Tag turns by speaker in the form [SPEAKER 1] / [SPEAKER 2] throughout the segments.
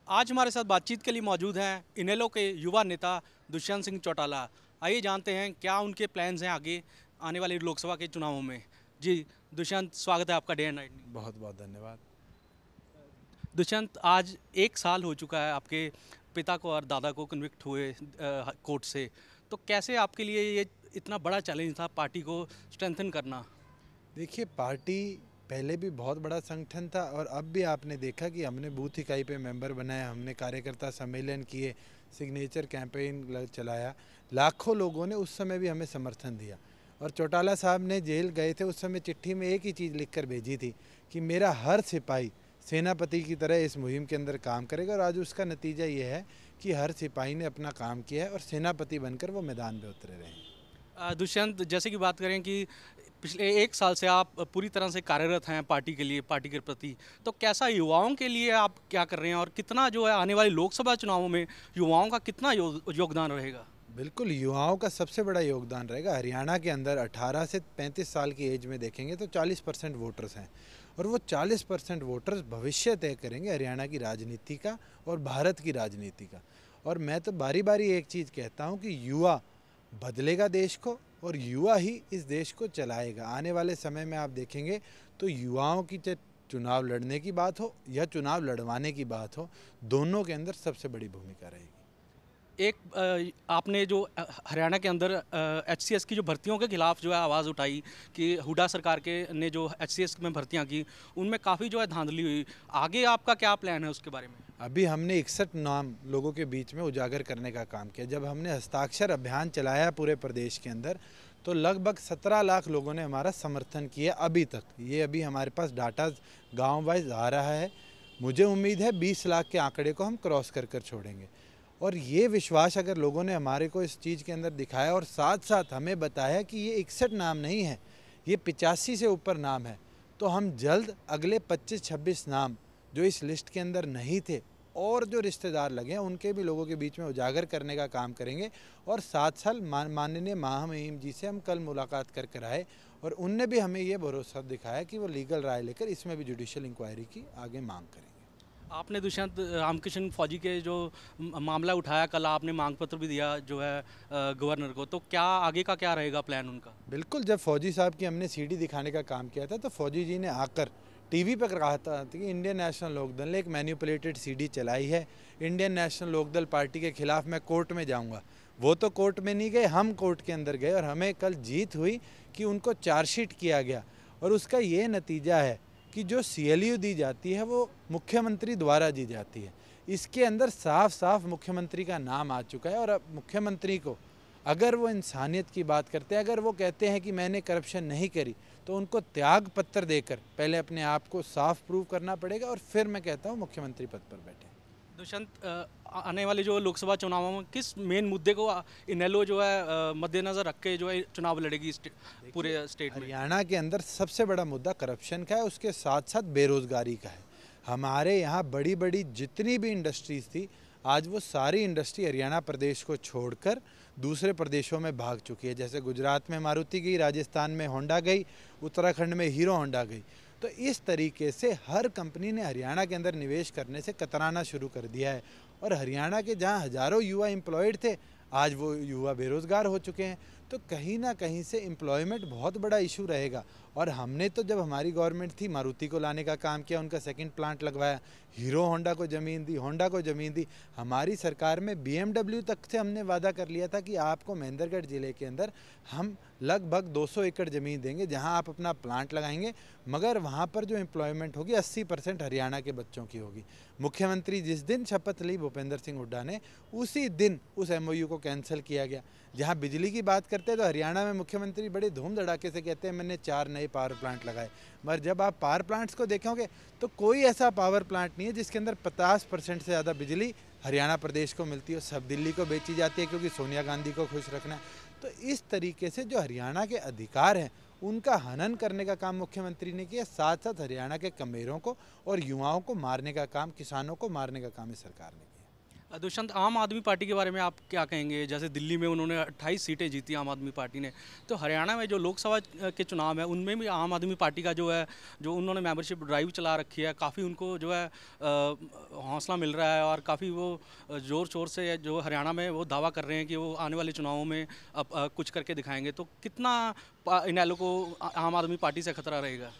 [SPEAKER 1] आज हमारे साथ बातचीत के लिए मौजूद हैं इनेलो के युवा नेता दुष्यंत सिंह चौटाला। आइए जानते हैं क्या उनके प्लान्स हैं आगे आने वाले लोकसभा के चुनावों में। जी दुष्यंत, स्वागत है आपका डे एंड नाइट न्यूज़।
[SPEAKER 2] बहुत बहुत धन्यवाद।
[SPEAKER 1] दुष्यंत, आज एक साल हो चुका है आपके पिता को और दादा को कन्विक्ट हुए कोर्ट से। तो कैसे आपके लिए ये इतना बड़ा चैलेंज था पार्टी को स्ट्रेंथन करना?
[SPEAKER 2] देखिए, पार्टी पहले भी बहुत बड़ा संगठन था और अब भी आपने देखा कि हमने बूथ इकाई पे मेंबर बनाए, हमने कार्यकर्ता सम्मेलन किए, सिग्नेचर कैंपेन चलाया। लाखों लोगों ने उस समय भी हमें समर्थन दिया और चौटाला साहब ने जेल गए थे उस समय चिट्ठी में एक ही चीज़ लिखकर भेजी थी कि मेरा हर सिपाही सेनापति की तरह इस मुहिम के अंदर काम करेगा। और आज उसका नतीजा ये है कि हर सिपाही ने अपना काम किया है और सेनापति बनकर वो मैदान में उतरे रहे हैं।
[SPEAKER 1] दुष्यंत, जैसे कि बात करें कि पिछले एक साल से आप पूरी तरह से कार्यरत हैं पार्टी के लिए, पार्टी के प्रति, तो कैसा युवाओं के लिए आप क्या कर रहे हैं और कितना जो है आने वाले लोकसभा चुनावों में युवाओं का कितना योगदान रहेगा?
[SPEAKER 2] बिल्कुल, युवाओं का सबसे बड़ा योगदान रहेगा। हरियाणा के अंदर 18 से 35 साल की एज में देखेंगे तो 40% वोटर्स हैं और वो 40% वोटर्स भविष्य तय करेंगे हरियाणा की राजनीति का और भारत की राजनीति का। और मैं तो बारी बारी एक चीज़ कहता हूँ कि युवा बदलेगा देश को और युवा ही इस देश को चलाएगा। आने वाले समय में आप देखेंगे तो युवाओं की चाहे चुनाव लड़ने की बात हो या चुनाव लड़वाने की बात हो, दोनों के अंदर सबसे बड़ी भूमिका रहेगी।
[SPEAKER 1] एक आपने जो हरियाणा के अंदर एचसीएस की जो भर्तियों के खिलाफ जो है आवाज़ उठाई कि हुड्डा सरकार के ने जो एचसीएस में भर्तियां की उनमें काफ़ी जो है धांधली हुई। आगे आपका क्या प्लान है उसके बारे में?
[SPEAKER 2] अभी हमने 61 नाम लोगों के बीच में उजागर करने का काम किया। जब हमने हस्ताक्षर अभियान चलाया पूरे प्रदेश के अंदर तो लगभग 17 लाख लोगों ने हमारा समर्थन किया अभी तक। ये अभी हमारे पास डाटा गांव वाइज आ रहा है। मुझे उम्मीद है 20 लाख के आंकड़े को हम क्रॉस कर छोड़ेंगे। और ये विश्वास अगर लोगों ने हमारे को इस चीज़ के अंदर दिखाया और साथ साथ हमें बताया कि ये 61 नाम नहीं है, ये 85 से ऊपर नाम है, तो हम जल्द अगले 25-26 नाम जो इस लिस्ट के अंदर नहीं थे और जो रिश्तेदार लगे हैं उनके भी लोगों के बीच में उजागर करने का काम करेंगे। और साथ साथ माननीय महामहिम जी से हम कल मुलाकात कर आए और उनने भी हमें ये भरोसा दिखाया कि वो लीगल राय लेकर इसमें भी जुडिशियल इंक्वायरी की आगे मांग करेंगे।
[SPEAKER 1] आपने दुष्यंत रामकृष्ण फौजी के जो मामला उठाया, कल आपने मांग पत्र भी दिया जो है गवर्नर को, तो क्या आगे का क्या रहेगा प्लान उनका?
[SPEAKER 2] बिल्कुल, जब फौजी साहब की हमने सीडी दिखाने का काम किया था तो फौजी जी ने आकर टीवी पर कहा था कि इंडियन नेशनल लोकदल ने एक मैन्युपुलेटेड सीडी चलाई है, इंडियन नेशनल लोकदल पार्टी के खिलाफ मैं कोर्ट में जाऊंगा। वो तो कोर्ट में नहीं गए, हम कोर्ट के अंदर गए और हमें कल जीत हुई कि उनको चार्जशीट किया गया। और उसका ये नतीजा है कि जो सीएलयू दी जाती है वो मुख्यमंत्री द्वारा दी जाती है। इसके अंदर साफ साफ मुख्यमंत्री का नाम आ चुका है। और अब मुख्यमंत्री को अगर वो इंसानियत की बात करते हैं, अगर वो कहते हैं कि मैंने करप्शन नहीं करी, तो उनको त्याग पत्र देकर पहले अपने आप को साफ प्रूव करना पड़ेगा और फिर मैं कहता हूँ मुख्यमंत्री पद पर बैठे।
[SPEAKER 1] दुष्यंत, आने वाले जो लोकसभा चुनावों में किस मेन मुद्दे को इनेलो जो है मद्देनजर रख के जो है चुनाव लड़ेगी पूरे स्टेट में?
[SPEAKER 2] हरियाणा के अंदर सबसे बड़ा मुद्दा करप्शन का है, उसके साथ साथ बेरोजगारी का है। हमारे यहाँ बड़ी बड़ी जितनी भी इंडस्ट्रीज थी, आज वो सारी इंडस्ट्री हरियाणा प्रदेश को छोड़कर दूसरे प्रदेशों में भाग चुकी है। जैसे गुजरात में मारुति गई, राजस्थान में होंडा गई, उत्तराखंड में हीरो होंडा गई। तो इस तरीके से हर कंपनी ने हरियाणा के अंदर निवेश करने से कतराना शुरू कर दिया है। और हरियाणा के जहां हज़ारों युवा एम्प्लॉयड थे, आज वो युवा बेरोज़गार हो चुके हैं। तो कहीं ना कहीं से एम्प्लॉयमेंट बहुत बड़ा इशू रहेगा। और हमने तो जब हमारी गवर्नमेंट थी मारुति को लाने का काम किया, उनका सेकंड प्लांट लगवाया, हीरो होंडा को ज़मीन दी, होंडा को ज़मीन दी। हमारी सरकार में बीएमडब्ल्यू तक से हमने वादा कर लिया था कि आपको महेंद्रगढ़ ज़िले के अंदर हम लगभग 200 एकड़ ज़मीन देंगे जहां आप अपना प्लांट लगाएंगे, मगर वहां पर जो एम्प्लॉयमेंट होगी 80% हरियाणा के बच्चों की होगी। मुख्यमंत्री जिस दिन शपथ ली भूपेंद्र सिंह हुड्डा ने, उसी दिन उस एमओयू को कैंसिल किया गया। जहां बिजली की बात करते हैं तो हरियाणा में मुख्यमंत्री बड़े धूम धड़ाके से कहते हैं मैंने 4 नए पावर प्लांट लगाए, मगर जब आप पावर प्लांट्स को देखोगे तो कोई ऐसा पावर प्लांट नहीं है जिसके अंदर 50% से ज़्यादा बिजली हरियाणा प्रदेश को मिलती है। सब दिल्ली को बेची जाती है क्योंकि सोनिया गांधी को खुश रखना है। तो इस तरीके से जो हरियाणा के अधिकार हैं उनका हनन करने का काम मुख्यमंत्री ने किया। साथ साथ हरियाणा के कमेरों को और युवाओं को मारने का काम, किसानों को मारने का काम इस सरकार ने किया।
[SPEAKER 1] दुष्यंत, आम आदमी पार्टी के बारे में आप क्या कहेंगे? जैसे दिल्ली में उन्होंने 28 सीटें जीती आम आदमी पार्टी ने, तो हरियाणा में जो लोकसभा के चुनाव है उनमें भी आम आदमी पार्टी का जो है, जो उन्होंने मेंबरशिप ड्राइव चला रखी है, काफ़ी उनको जो है हौसला मिल रहा है और काफ़ी वो ज़ोर शोर से जो हरियाणा में वो दावा कर रहे हैं कि वो आने वाले चुनावों में अब कुछ करके दिखाएंगे। तो कितना इनेलो को आम आदमी पार्टी से खतरा रहेगा?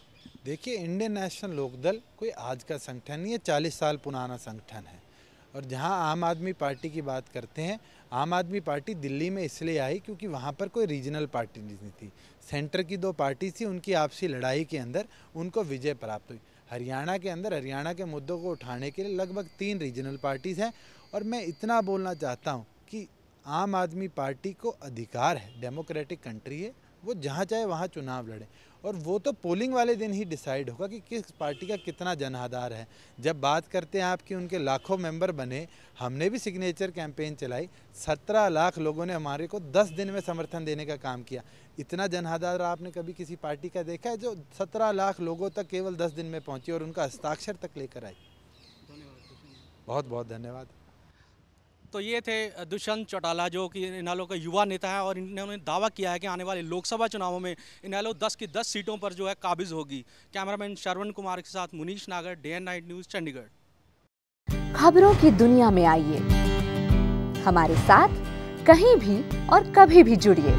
[SPEAKER 2] देखिए, इंडियन नेशनल लोकदल कोई आज का संगठन नहीं है, 40 साल पुराना संगठन है। और जहां आम आदमी पार्टी की बात करते हैं, आम आदमी पार्टी दिल्ली में इसलिए आई क्योंकि वहां पर कोई रीजनल पार्टी नहीं थी। सेंटर की 2 पार्टी थी, उनकी आपसी लड़ाई के अंदर उनको विजय प्राप्त हुई। हरियाणा के अंदर हरियाणा के मुद्दों को उठाने के लिए लगभग 3 रीजनल पार्टीज़ हैं। और मैं इतना बोलना चाहता हूँ कि आम आदमी पार्टी को अधिकार है, डेमोक्रेटिक कंट्री है, वो जहाँ चाहे वहाँ चुनाव लड़े। और वो तो पोलिंग वाले दिन ही डिसाइड होगा कि किस पार्टी का कितना जनाधार है। जब बात करते हैं आपकी उनके लाखों मेंबर बने, हमने भी सिग्नेचर कैंपेन चलाई, 17 लाख लोगों ने हमारे को 10 दिन में समर्थन देने का काम किया। इतना जनाधार आपने कभी किसी पार्टी का देखा है जो 17 लाख लोगों तक केवल 10 दिन में पहुंची और उनका हस्ताक्षर तक लेकर आई? बहुत बहुत धन्यवाद।
[SPEAKER 1] तो ये थे दुष्यंत चौटाला, जो कि इनेलो का युवा नेता है, और इन्होंने दावा किया है कि आने वाले लोकसभा चुनावों में इनेलो 10 की 10 सीटों पर जो है काबिज होगी। कैमरामैन श्रवण कुमार के साथ मुनीश नागर, day and night news, Chandigarh.
[SPEAKER 3] खबरों की दुनिया में आइए, हमारे साथ कहीं भी और कभी भी जुड़िए।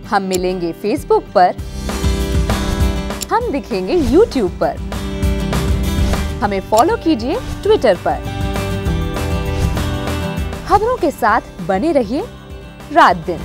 [SPEAKER 3] हम मिलेंगे फेसबुक पर, हम दिखेंगे यूट्यूब पर, हमें फॉलो कीजिए ट्विटर पर। खबरों के साथ बने रहिए रात दिन।